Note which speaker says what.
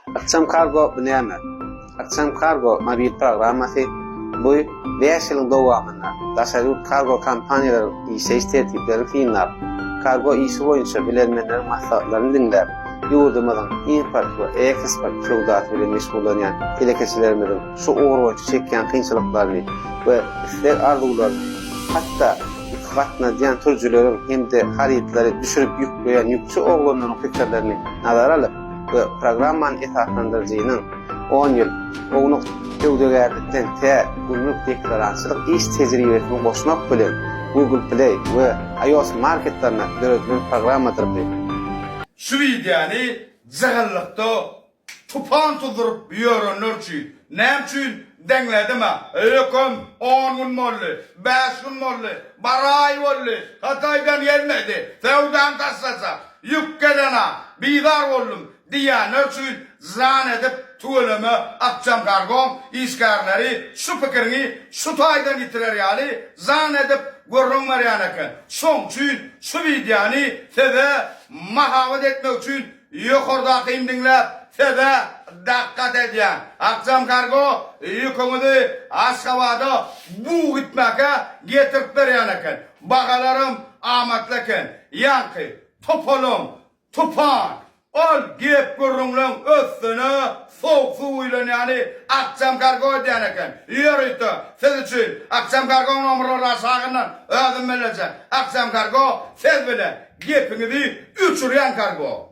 Speaker 1: Akçam kargo bu näme? Akçam kargo mobil programması bu 5 ýylyň dowamynda daşary kargo kompaniýalaryň işe tertipleri fiýnap, kargo işi boýunça bilenmenleriň maslahatlaryny dinläp, ýurdumyzyň import we eksport flowdaty bilen meşgul bolan telekeçilerimizin şu ogurgoçy çekýän kynçylyklaryny we isler arzularyny, hatda gatna diýen türjüleriň hemde haritleri düşürüp ýükleýän ýükçü oglanlaryň pikirlerini nazara alyp we programmany esaslandyrjynyň 10 ýyl ognuň tewdegärlikden günlük deklarançylyk iş tejribesini goşmak bilen Google Play we iOS marketlerine döredilýän programmadyr.
Speaker 2: Şu videoni jahylykda tupan tudurup ýörenler üçin näme üçin deňledimi? Öküm 10 gün boldy, 5 gün boldy, baray boldy, Hataydan gelmedi. Tewdan taşlasa, ýükkelene, bidar boldum diýenler üçin zan edip tölemä akçam kargom işgärleri şu pikirini şu taýdan getirer ýaly zan edip görünmär ýanyken. Şoň üçin şu videoni size mahabat etmek üçin ýokardaky dinläp size dakkat edýän. Akçam kargo ýükümidi Aşgabatda bu gitmäke getirip berýäneken. Bagalarym amatlyken. Ýanky, topolum, tupan ol gep görünleň össüne soğuk su bilen ýani akçam kargo edýäneken. Ýöreýdi. Siz üçin akçam kargo nomorlary aşagyndan özüm bileje. Akçam kargo siz bilen gepiňizi üçürýän kargo.